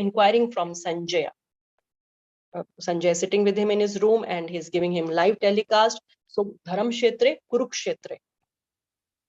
inquiring from Sanjaya. Sanjay is sitting with him in his room and he's giving him live telecast. So Dharam Kshetre, Kurukshetre.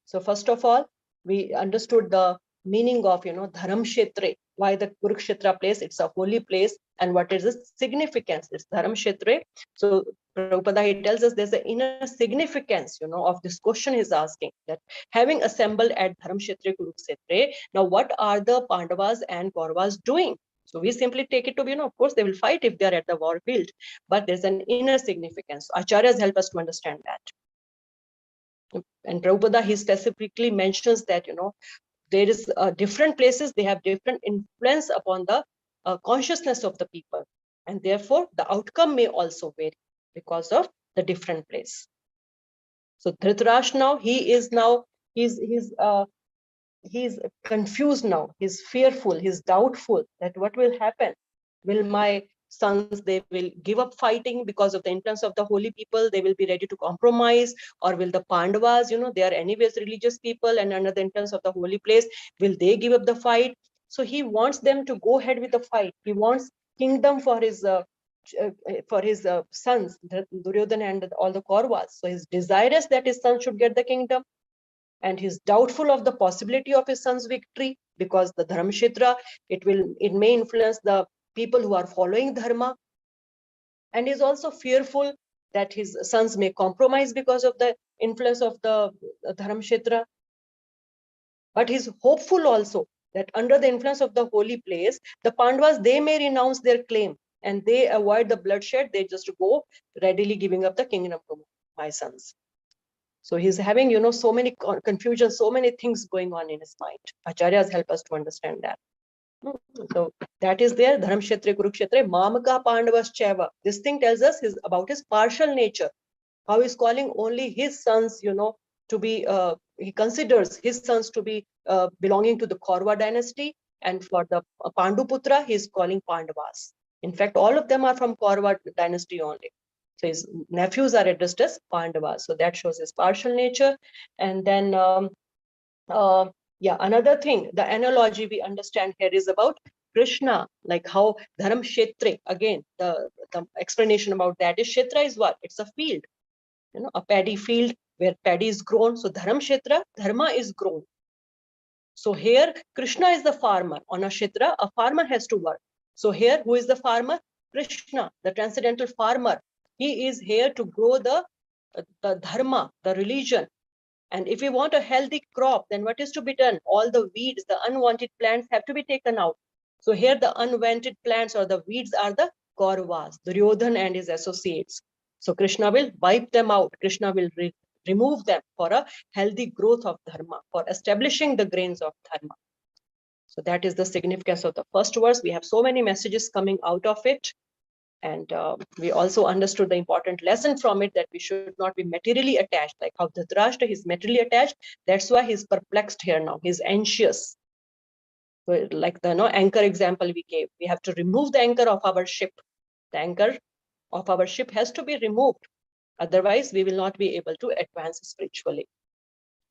So first of all, we understood the meaning of, Dharam Kshetre, why the Kurukshetra place, it's a holy place, and what is the significance? It's Dharam Kshetre. So Prabhupada, he tells us there's an inner significance, of this question he's asking, that having assembled at Dharam Kshetre, Kurukshetre, now what are the Pandavas and Kauravas doing? So we simply take it to be, of course, they will fight if they are at the war field, but there's an inner significance. So Acharyas help us to understand that. And Prabhupada, he specifically mentions that, there is different places, they have different influence upon the consciousness of the people. And therefore, the outcome may also vary because of the different place. So Dhritarashtra now, he's confused now, he's fearful, he's doubtful that what will happen. Will my sons, they will give up fighting because of the influence of the holy people, they will be ready to compromise, or will the Pandavas, they are anyways religious people and under the influence of the holy place, will they give up the fight? So he wants them to go ahead with the fight. He wants kingdom for his sons, Duryodhana and all the Kauravas. So he's desirous that his son should get the kingdom, and he's doubtful of the possibility of his son's victory, because the Dharmkshetra, it may influence the people who are following dharma, and he's also fearful that his sons may compromise because of the influence of the Dharmkshetra. But he's hopeful also that under the influence of the holy place, the Pandavas, they may renounce their claim and they avoid the bloodshed. They just go readily giving up the kingdom to my sons. So he's having, so many confusion, so many things going on in his mind. Acharyas help us to understand that. So that is there, Dharam Kshetre, Kurukshetre, Mamaka Pandavas Cheva. This thing tells us about his partial nature. How he's calling only his sons, to be, he considers his sons to be belonging to the Kaurava dynasty. And for the Panduputra, he's calling Pandavas. In fact, all of them are from Kaurava dynasty only. So his nephews are addressed as Pandavas. So that shows his partial nature. And then, another thing, the analogy we understand here is about Krishna, like how Dharam Kshetre, again, the explanation about that is Kshetra is what? It's a field, a paddy field where paddy is grown. So Dharam Kshetra, Dharma is grown. So here, Krishna is the farmer. On a Kshetra, a farmer has to work. So here, who is the farmer? Krishna, the transcendental farmer. He is here to grow the dharma, the religion. And if we want a healthy crop, then what is to be done? All the weeds, the unwanted plants have to be taken out. So here the unwanted plants or the weeds are the Kauravas, Duryodhana and his associates. So Krishna will wipe them out. Krishna will remove them for a healthy growth of dharma, for establishing the grains of dharma. So that is the significance of the first verse. We have so many messages coming out of it. And we also understood the important lesson from it, that we should not be materially attached, like how Dhritarashtra is materially attached. That's why he's perplexed here now. He's anxious. So like the anchor example we gave, we have to remove the anchor of our ship. The anchor of our ship has to be removed. Otherwise, we will not be able to advance spiritually.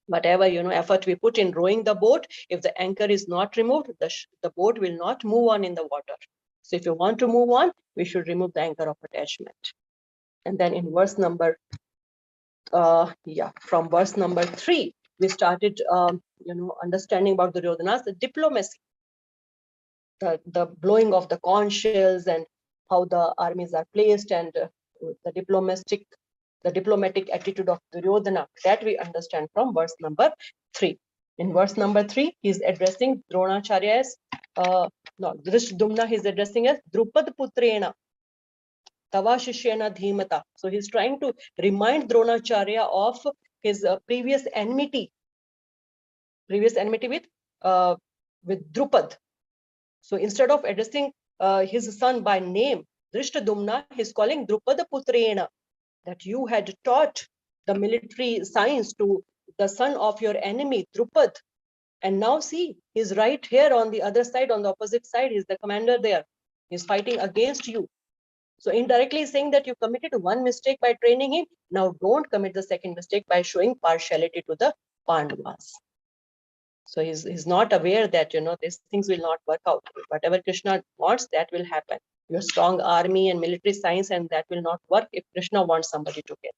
Whatever effort we put in rowing the boat, if the anchor is not removed, the boat will not move on in the water. So if you want to move on, we should remove the anchor of attachment. And then in verse number, from verse number 3, we started, understanding about the Duryodhana's the diplomacy, the blowing of the conch shells and how the armies are placed, and the diplomatic attitude of Duryodhana, that we understand from verse number 3. In verse number 3, he's addressing Dronacharya as, Drishdumna he's addressing as Drupad Putrena, Tava Shishyena Dhimata. So he's trying to remind Dronacharya of his previous enmity with Drupad. So instead of addressing his son by name, Drishdumna, he's calling Drupad Putrena, that you had taught the military science to the son of your enemy, Drupad. And now see, he's right here on the other side, on the opposite side. He's the commander there. He's fighting against you. So indirectly saying that you committed one mistake by training him. Now don't commit the second mistake by showing partiality to the Pandavas. So he's not aware that, these things will not work out. Whatever Krishna wants, that will happen. Your strong army and military science, and that will not work if Krishna wants somebody to kill.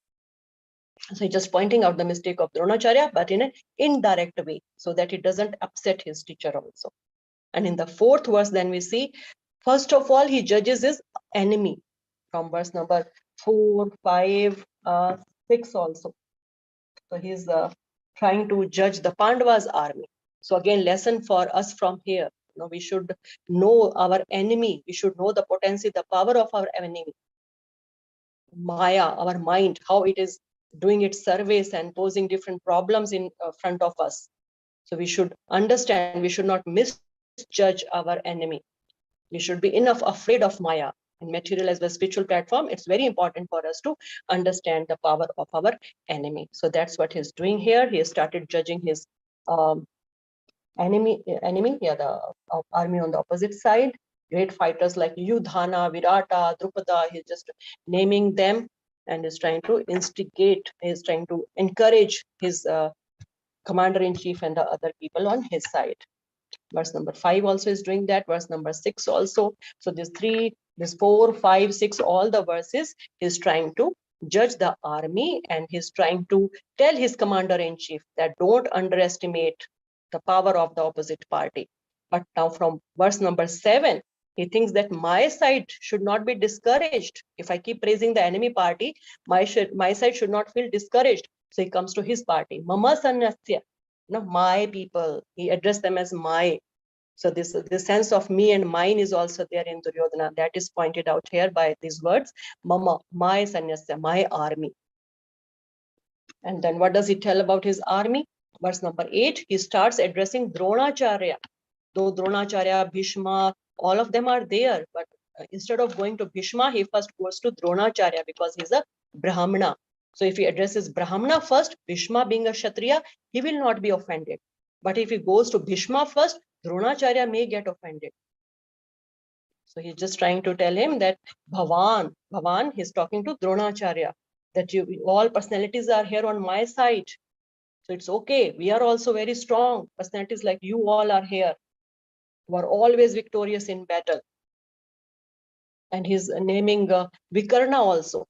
So he's just pointing out the mistake of Dronacharya, but in an indirect way, so that it doesn't upset his teacher also. And in the fourth verse, then we see, first of all, he judges his enemy from verse number 4, 5, 6 also. So he's trying to judge the Pandavas' army. So again, lesson for us from here. We should know our enemy. We should know the potency, the power of our enemy. Maya, our mind, how it is doing its surveys and posing different problems in front of us. So we should understand, we should not misjudge our enemy. We should be enough afraid of Maya. In material as well as spiritual platform, it's very important for us to understand the power of our enemy. So that's what he's doing here. He started judging his enemy, the army on the opposite side. Great fighters like Yudhana, Virata, Drupada, he's just naming them and is trying to instigate, he's trying to encourage his commander-in-chief and the other people on his side. Verse number 5 also is doing that. Verse number 6 also. So this 4, 5, 6, all the verses, he's trying to judge the army, and he's trying to tell his commander-in-chief that don't underestimate the power of the opposite party. But now from verse number 7, he thinks that my side should not be discouraged. If I keep praising the enemy party, my side should not feel discouraged. So he comes to his party. Mama Sanyasya, my people. He addressed them as my. So this sense of me and mine is also there in Duryodhana. That is pointed out here by these words. Mama, my Sanyasya, my army. And then what does he tell about his army? Verse number 8, he starts addressing Dronacharya. Though Dronacharya, Bhishma, all of them are there, but instead of going to Bhishma, he first goes to Dronacharya because he's a Brahmana. So if he addresses Brahmana first, Bhishma being a Kshatriya, he will not be offended. But if he goes to Bhishma first, Dronacharya may get offended. So he's just trying to tell him that Bhavan, he's talking to Dronacharya, that all personalities are here on my side. So it's okay. We are also very strong. Personalities like you all are here, who are always victorious in battle. And he's naming Vikarna also.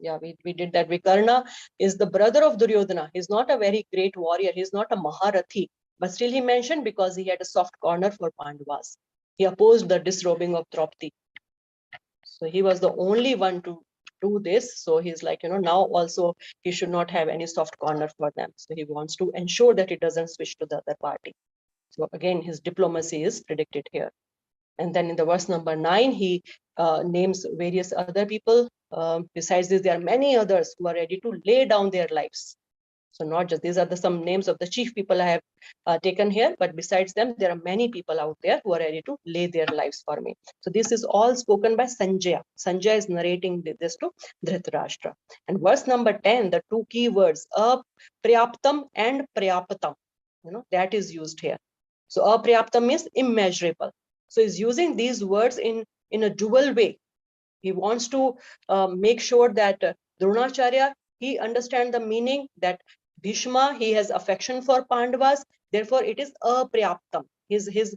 Yeah, we did that. Vikarna is the brother of Duryodhana. He's not a very great warrior. He's not a Maharathi. But still he mentioned because he had a soft corner for Pandavas. He opposed the disrobing of Draupadi. So he was the only one to do this. So he's like, now also he should not have any soft corner for them. So he wants to ensure that it doesn't switch to the other party. So again, his diplomacy is predicted here. And then in the verse number 9, he names various other people. Besides this, there are many others who are ready to lay down their lives. So not just, these are some names of the chief people I have taken here, but besides them, there are many people out there who are ready to lay their lives for me. So this is all spoken by Sanjaya. Sanjaya is narrating this to Dhritarashtra. And verse number 10, the two key words, apriyaptam and priyapatam, that is used here. So apriyaptam means immeasurable. So he's using these words in a dual way. He wants to make sure that Dronacharya, he understands the meaning that Bhishma, he has affection for Pandavas, therefore it is apriyaptam. His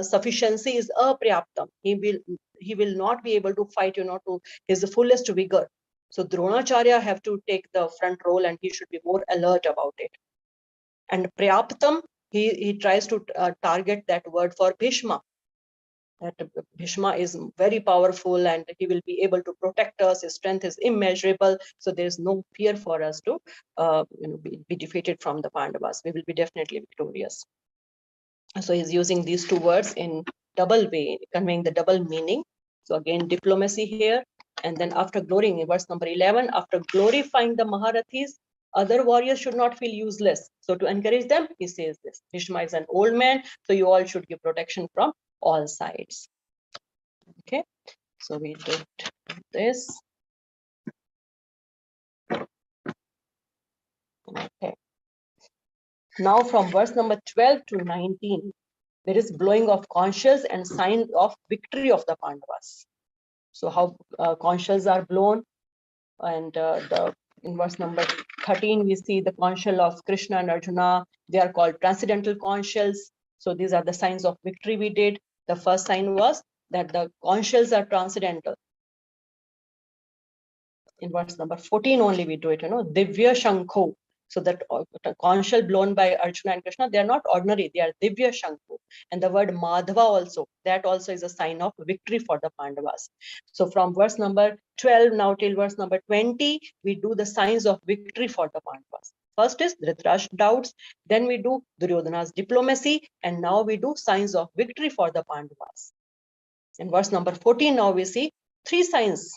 sufficiency is apriyaptam. He will not be able to fight, to his fullest vigor. So Dronacharya have to take the front role, and he should be more alert about it. And priyaptam, he tries to target that word for Bhishma. That Bhishma is very powerful and he will be able to protect us. His strength is immeasurable. So there is no fear for us to be defeated from the Pandavas. We will be definitely victorious. So he's using these two words in double way, conveying the double meaning. So again, diplomacy here. And then after glorying, in verse number 11, after glorifying the Maharathis, other warriors should not feel useless. So to encourage them, he says this: Bhishma is an old man, so you all should give protection from all sides. Okay, so we did this. Okay, now from verse number 12 to 19, there is blowing of conch shells and sign of victory of the Pandavas. So how conch shells are blown, and in verse number 13, we see the conch shell of Krishna and Arjuna. They are called transcendental conch shells. So these are the signs of victory we did. The first sign was that the conch shells are transcendental. In verse number 14 only we do it, Divya Shankho. So that the conch shell blown by Arjuna and Krishna, they are not ordinary, they are Divya Shankho. And the word Madhava also, that also is a sign of victory for the Pandavas. So from verse number 12 now till verse number 20, we do the signs of victory for the Pandavas. First is Dhritarashtra doubts, then we do Duryodhana's diplomacy, and now we do signs of victory for the Pandavas. In verse number 14, now we see 3 signs.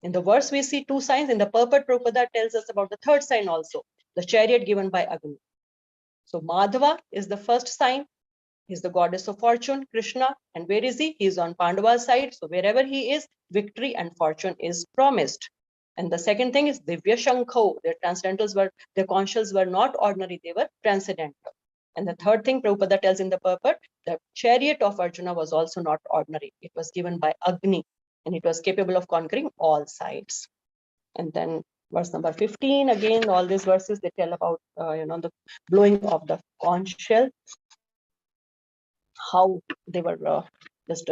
In the verse, we see 2 signs. In the purport, Prabhupada tells us about the 3rd sign also, the chariot given by Agni. So Madhava is the first sign. He's the goddess of fortune, Krishna. And where is he? He is on Pandava's side. So wherever he is, victory and fortune is promised. And the second thing is Divya Shankho. Their transcendentals were, their conch shells were not ordinary, they were transcendental. And the third thing Prabhupada tells in the purport, the chariot of Arjuna was also not ordinary. It was given by Agni, and it was capable of conquering all sides. And then verse number 15, again, all these verses, they tell about, the blowing of the conch shell, how they were just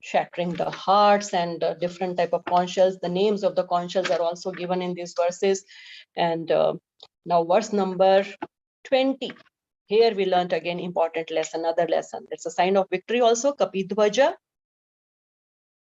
shattering the hearts, and different type of conch shells. The names of the conch shells are also given in these verses. And now verse number 20. Here we learned again important lesson, another lesson. It's a sign of victory also, Kapidhvaja.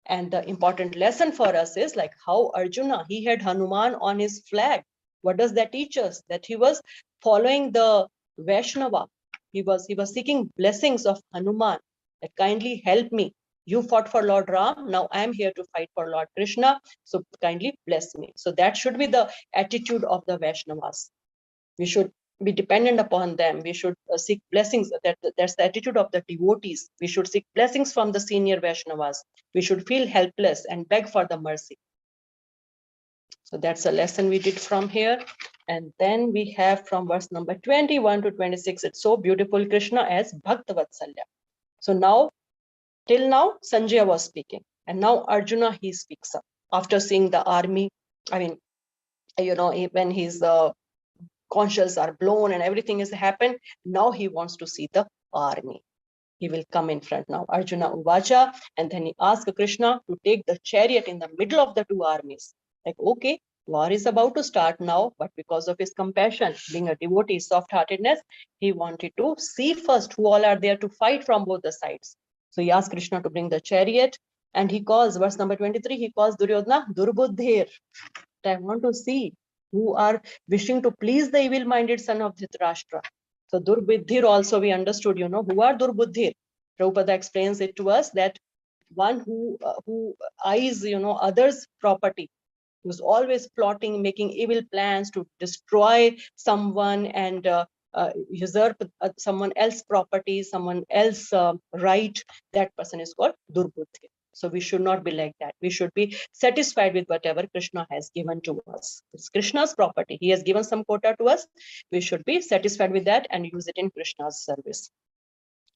And the important lesson for us is like how Arjuna, he had Hanuman on his flag. What does that teach us? That he was following the Vaishnava. He was seeking blessings of Hanuman, that kindly help me. You fought for Lord Ram, now I am here to fight for Lord Krishna, so kindly bless me. So that should be the attitude of the Vaishnavas. We should be dependent upon them. We should seek blessings. That's the attitude of the devotees. We should seek blessings from the senior Vaishnavas. We should feel helpless and beg for the mercy. So that's a lesson we did from here. And then we have from verse number 21 to 26. It's so beautiful, Krishna as Bhaktavatsala. So now, till now, Sanjaya was speaking. And now Arjuna, he speaks up. After seeing the army, when his conch shells are blown and everything has happened, now he wants to see the army. He will come in front now. Arjuna Uvacha, and then he asks Krishna to take the chariot in the middle of the 2 armies. Like, okay, war is about to start now, but because of his compassion, being a devotee, soft-heartedness, he wanted to see first who all are there to fight from both the sides. So he asked Krishna to bring the chariot, and he calls, verse number 23, he calls Duryodhana Durbuddhir. I want to see who are wishing to please the evil-minded son of Dhritarashtra. So Durbuddhir also we understood, who are Durbuddhir. Prabhupada explains it to us that one who eyes, others' property, who's always plotting, making evil plans to destroy someone and usurp someone else's property, someone else's right, that person is called Durbuddhir. So we should not be like that. We should be satisfied with whatever Krishna has given to us. It's Krishna's property. He has given some quota to us. We should be satisfied with that and use it in Krishna's service.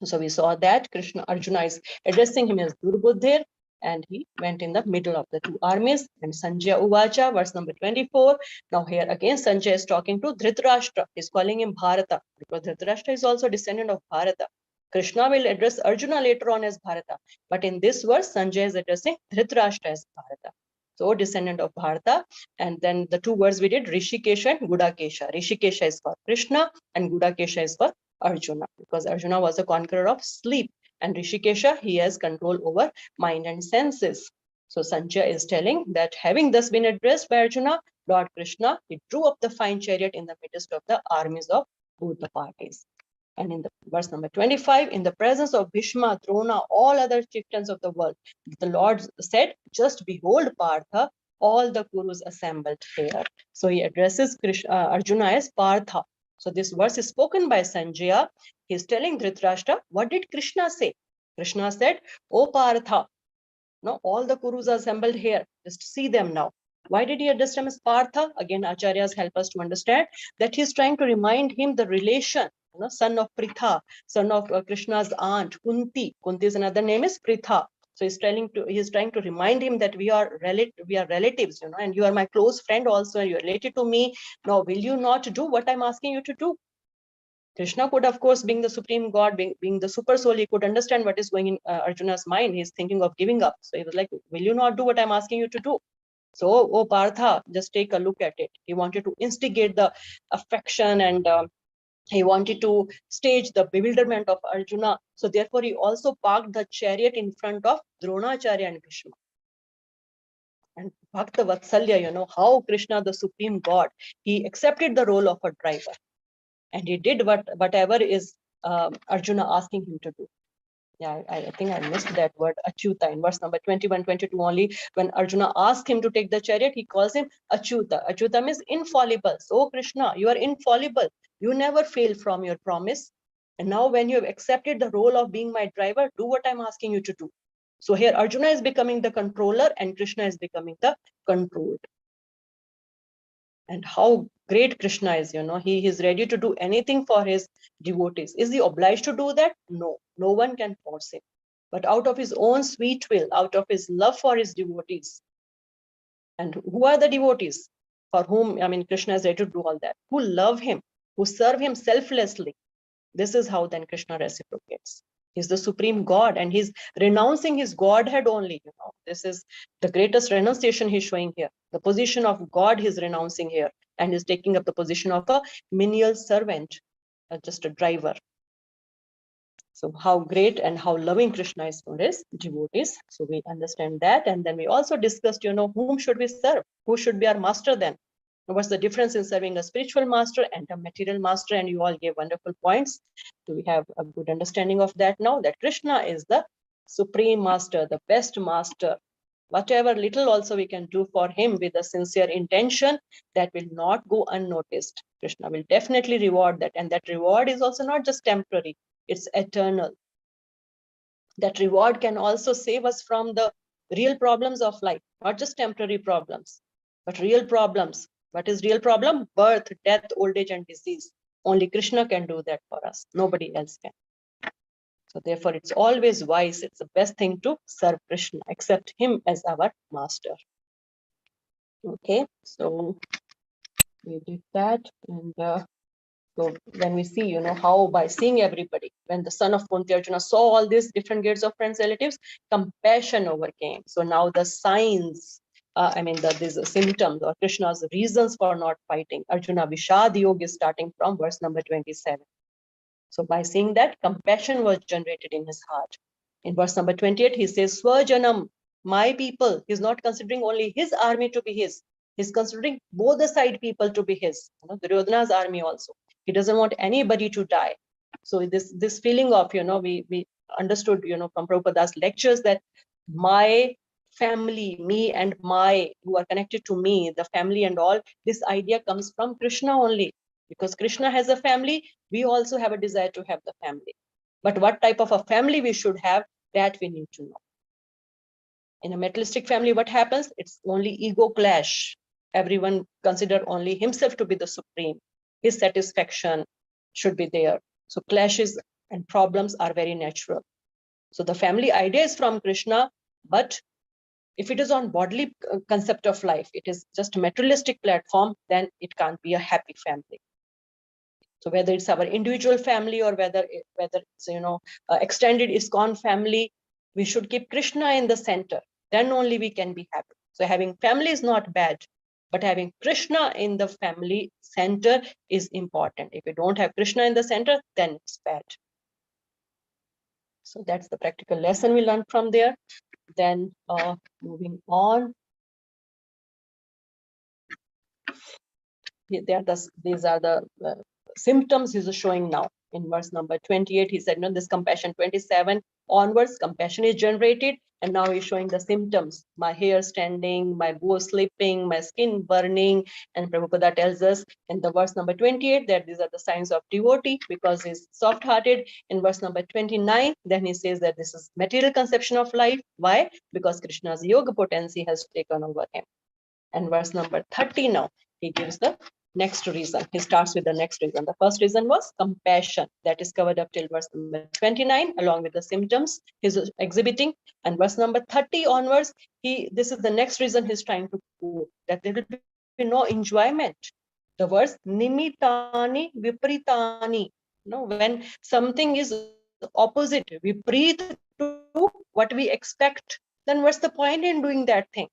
So we saw that Arjuna is addressing him as Durbuddhir, and he went in the middle of the 2 armies. And Sanjaya Uvacha, verse number 24. Now here again Sanjaya is talking to Dhritarashtra. He's calling him Bharata, because Dhritarashtra is also descendant of Bharata. Krishna will address Arjuna later on as Bharata, but in this verse Sanjaya is addressing Dhritarashtra as Bharata. So descendant of Bharata. And then the 2 words we did, Rishikesha and Gudakesha. Rishikesha is for Krishna and Gudakesha is for Arjuna, because Arjuna was a conqueror of sleep, and Rishikesha, he has control over mind and senses. So Sanjaya is telling that having thus been addressed by Arjuna, Lord Krishna, he drew up the fine chariot in the midst of the armies of both the parties. And in the verse number 25, in the presence of Bhishma, Drona, all other chieftains of the world, the Lord said, just behold, Partha, all the Kurus assembled here. So he addresses Arjuna as Partha. So this verse is spoken by Sanjaya. He is telling Dhritarashtra, what did Krishna say? Krishna said, O Partha, all the Kurus are assembled here. Just see them now. Why did he address him as Partha? Again, Acharyas help us to understand that he is trying to remind him the relation, son of Pritha, son of Krishna's aunt, Kunti. Kunti's another name is Pritha. So he's trying to remind him that we are relatives, and you are my close friend also, and you're related to me. Now, will you not do what I'm asking you to do? Krishna could, of course, being the supreme God, being the super soul, he could understand what is going in Arjuna's mind. He's thinking of giving up. So he was like, will you not do what I'm asking you to do? So, oh Partha, just take a look at it. He wanted to instigate the affection, and he wanted to stage the bewilderment of Arjuna. So therefore, he also parked the chariot in front of Dronacharya and Bhishma. And Bhakta Vatsalya, how Krishna, the supreme God, he accepted the role of a driver. And he did whatever is Arjuna asking him to do. Yeah, I think I missed that word, Achyuta, in verse number 21, 22 only. When Arjuna asked him to take the chariot, he calls him Achyuta. Achyuta means infallible. So Krishna, you are infallible. You never fail from your promise. And now when you have accepted the role of being my driver, do what I'm asking you to do. So here Arjuna is becoming the controller and Krishna is becoming the controlled. And how great Krishna is, he is ready to do anything for his devotees. Is he obliged to do that? No, no one can force him. But out of his own sweet will, out of his love for his devotees. And who are the devotees for whom, Krishna is ready to do all that? Who love him, who serve him selflessly. This is how then Krishna reciprocates. He's the supreme God and he's renouncing his godhead only. This is the greatest renunciation he's showing here. The position of God he's renouncing here and is taking up the position of a menial servant, just a driver. So how great and how loving Krishna is for his devotees. So we understand that. And then we also discussed, whom should we serve? Who should be our master then? What's the difference in serving a spiritual master and a material master? And you all gave wonderful points. So we have a good understanding of that now, that Krishna is the supreme master, the best master. Whatever little also we can do for him with a sincere intention, that will not go unnoticed. Krishna will definitely reward that. And that reward is also not just temporary, it's eternal. That reward can also save us from the real problems of life, not just temporary problems, but real problems. What is real problem? Birth, death, old age, and disease. Only Krishna can do that for us. Nobody else can. So therefore, it's always wise. It's the best thing to serve Krishna, accept him as our master. Okay, so we did that. And so when we see, how by seeing everybody, when the son of Kunti Arjuna saw all these different grades of friends, relatives, compassion overcame. So now the signs, these symptoms or Krishna's reasons for not fighting, Arjuna Vishad Yoga is starting from verse number 27. So by seeing that, compassion was generated in his heart. In verse number 28, he says, Swajanam, my people. He's not considering only his army to be his. He's considering both the side people to be his. Duryodhana's army also. He doesn't want anybody to die. So this feeling of, we understood, from Prabhupada's lectures that my family, me and my, who are connected to me, the family and all, this idea comes from Krishna only. Because Krishna has a family, we also have a desire to have the family. But what type of a family we should have, that we need to know. In a materialistic family, what happens? It's only ego clash. Everyone consider only himself to be the supreme. His satisfaction should be there. So clashes and problems are very natural. So the family idea is from Krishna, but if it is on bodily concept of life, it is just a materialistic platform, then it can't be a happy family. So whether it's our individual family or whether it's extended ISKCON family, we should keep Krishna in the center. Then only we can be happy. So having family is not bad, but having Krishna in the family center is important. If we don't have Krishna in the center, then it's bad. So that's the practical lesson we learned from there. Then moving on. These are the symptoms he's showing now. In verse number 28, he said, this compassion. 27 onwards, compassion is generated. And now he's showing the symptoms. My hair standing, my bow slipping, my skin burning. And Prabhupada tells us in the verse number 28 that these are the signs of devotee because he's soft-hearted. In verse number 29, then he says that this is material conception of life. Why? Because Krishna's yoga potency has taken over him. And verse number 30 now, he gives the next reason. He starts with the next reason. The first reason was compassion. That is covered up till verse number 29, along with the symptoms he's exhibiting. And verse number 30 onwards, this is the next reason he's trying to prove, that there will be no enjoyment. The words nimitani vipritani. When something is opposite, viprit to what we expect, then what's the point in doing that thing?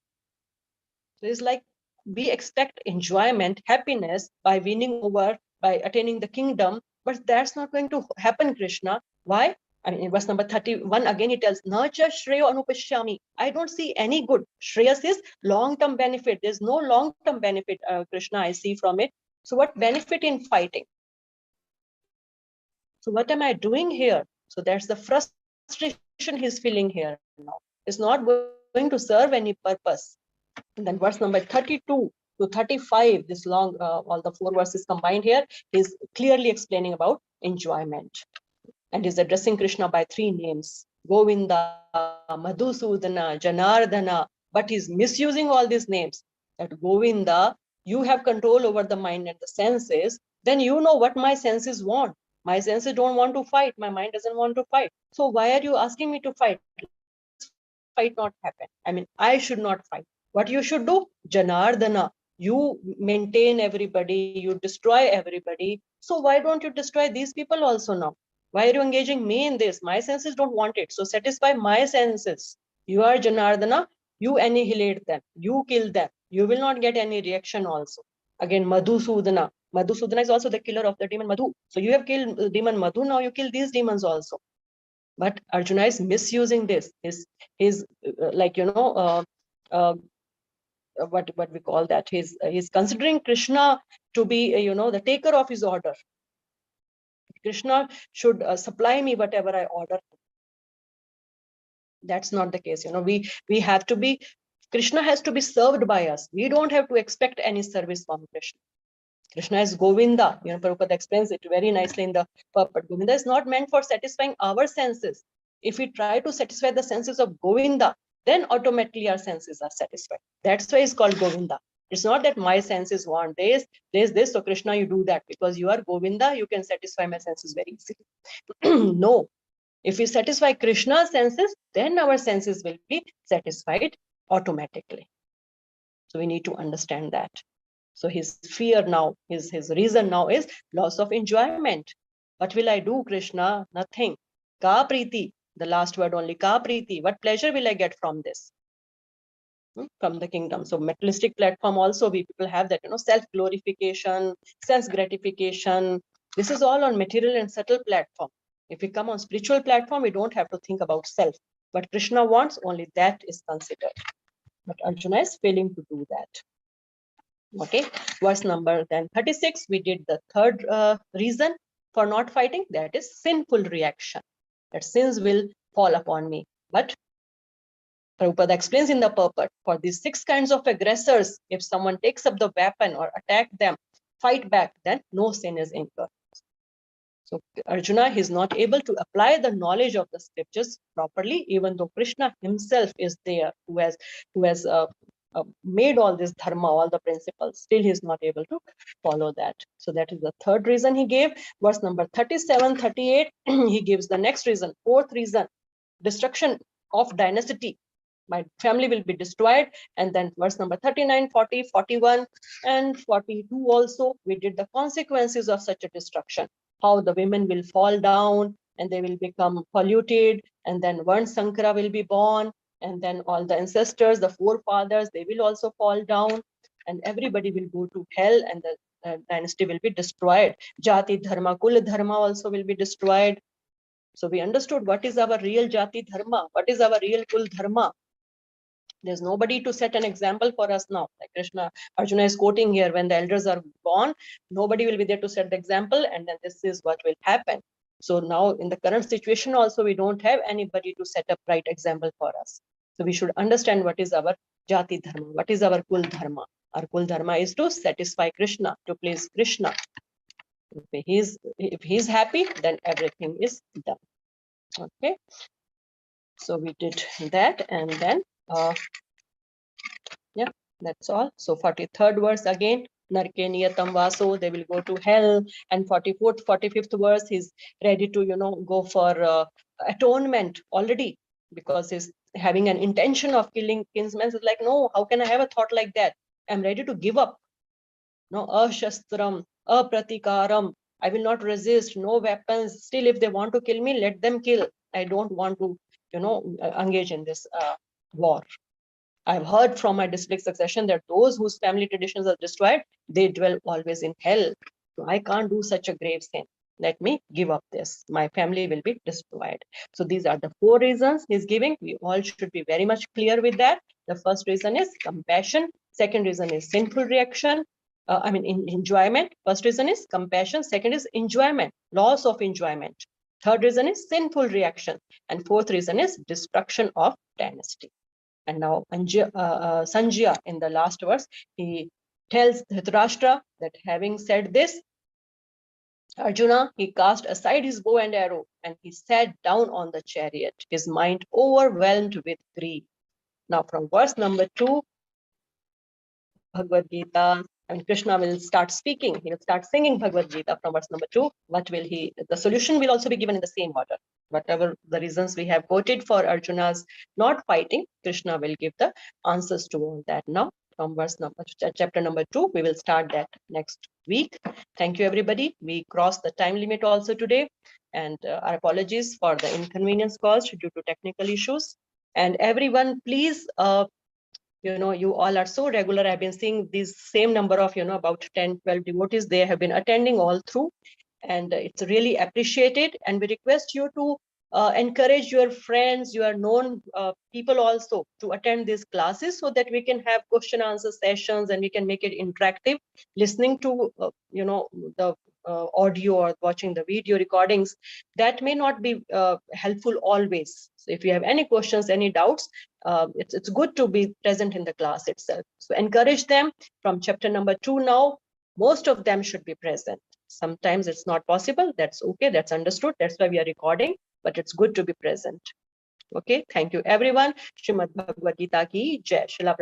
So it's like we expect enjoyment, happiness by winning over, by attaining the kingdom, but that's not going to happen, Krishna. Why? I mean, in verse number 31, again, it tells, Nacha Shreyo Anupashyami. I don't see any good. Shreyas is long-term benefit. There's no long-term benefit, Krishna, I see from it. So what benefit in fighting? So what am I doing here? So that's the frustration he's feeling here now. It's not going to serve any purpose. And then verse number 32 to 35, this long, all the 4 verses combined here, is clearly explaining about enjoyment. And is addressing Krishna by 3 names, Govinda, Madhusudana, Janardana, but he's misusing all these names. That Govinda, you have control over the mind and the senses, then you know what my senses want. My senses don't want to fight. My mind doesn't want to fight. So why are you asking me to fight? Fight not happen. I mean, I should not fight. What you should do? Janardana. You maintain everybody, you destroy everybody. So why don't you destroy these people also now? Why are you engaging me in this? My senses don't want it. So satisfy my senses. You are Janardana. You annihilate them. You kill them. You will not get any reaction also. Again, Madhusudana. Madhusudana is also the killer of the demon Madhu. So you have killed demon Madhu. Now you kill these demons also. But Arjuna is misusing this. His like, what we call that, he's considering Krishna to be the taker of his order. Krishna should supply me whatever I order. That's not the case. We have to be, Krishna has to be served by us. We don't have to expect any service from Krishna. Krishna is Govinda. Prabhupada explains it very nicely in the purport. Govinda is not meant for satisfying our senses. If we try to satisfy the senses of Govinda, then automatically our senses are satisfied. That's why it's called Govinda. It's not that my senses want this, so Krishna, you do that. Because you are Govinda, you can satisfy my senses very easily. No. If we satisfy Krishna's senses, then our senses will be satisfied automatically. So we need to understand that. So his fear now, his reason now is loss of enjoyment. What will I do, Krishna? Nothing. Ka priti, the last word only, ka priti. What pleasure will I get from this? From the kingdom. So materialistic platform also, people have that, self-glorification, sense-gratification. This is all on material and subtle platform. If we come on spiritual platform, we don't have to think about self. But Krishna wants, only that is considered. But Arjuna is failing to do that. Okay, verse number then 36, we did the third reason for not fighting, that is sinful reaction, that sins will fall upon me. But Prabhupada explains in the purport, for these 6 kinds of aggressors, if someone takes up the weapon or attack them, fight back, then no sin is incurred. So Arjuna is not able to apply the knowledge of the scriptures properly, even though Krishna himself is there, who has made all this dharma, all the principles. Still he is not able to follow that. So that is the third reason he gave. Verse number 37, 38, he gives the next reason, 4th reason, destruction of dynasty. My family will be destroyed. And then verse number 39, 40, 41, and 42 also, we did the consequences of such a destruction. How the women will fall down and they will become polluted. And then one Sankara will be born. And then all the ancestors, the forefathers, they will also fall down. And everybody will go to hell, and the dynasty will be destroyed. Jati dharma, kul dharma also will be destroyed. So we understood what is our real jati dharma, what is our real kul dharma. There's nobody to set an example for us now. Like Arjuna is quoting here, when the elders are gone, nobody will be there to set the example, and then this is what will happen. So now in the current situation also, we don't have anybody to set up right example for us. So we should understand what is our jati dharma, what is our kul dharma. Our kul dharma is to satisfy Krishna, to please Krishna. If he's happy, then everything is done. Okay. So we did that, and then yeah, that's all. So 43rd verse again, Narke niyatam vaso, they will go to hell. And 44th, 45th verse, he's ready to, go for atonement already, because he's having an intention of killing kinsmen. It's like, no, how can I have a thought like that? I'm ready to give up. No, ashastram, apratikaram. I will not resist, no weapons. Still, if they want to kill me, let them kill. I don't want to, engage in this war. I've heard from my district succession that those whose family traditions are destroyed, they dwell always in hell. So I can't do such a grave sin. Let me give up this. My family will be destroyed. So these are the 4 reasons he's giving. We all should be very much clear with that. The first reason is compassion. Second reason is sinful reaction. Enjoyment. First reason is compassion. Second is enjoyment, loss of enjoyment. Third reason is sinful reaction. And fourth reason is destruction of dynasty. And now Sanjaya, in the last verse, he tells Dhritarashtra that having said this, Arjuna, he cast aside his bow and arrow and he sat down on the chariot, his mind overwhelmed with grief. Now from verse number 2, Bhagavad Gita, and Krishna will start speaking. He will start singing Bhagavad Gita from verse number 2. The solution will also be given in the same order. Whatever the reasons we have quoted for Arjuna's not fighting, Krishna will give the answers to all that. Now, from chapter number 2, we will start that next week. Thank you, everybody. We crossed the time limit also today, and our apologies for the inconvenience caused due to technical issues. And everyone, please, you all are so regular. I've been seeing this same number of, about 10, 12 devotees. They have been attending all through, and it's really appreciated. And we request you to encourage your friends, your known people also to attend these classes, so that we can have question answer sessions and we can make it interactive. Listening to, the audio or watching the video recordings, that may not be helpful always. So if you have any questions, any doubts, it's good to be present in the class itself. So encourage them. From chapter number 2 now, most of them should be present. Sometimes it's not possible. That's okay. That's understood. That's why we are recording, but it's good to be present. Okay. Thank you, everyone. Srimad Bhagavad Gita ki Jai. Srila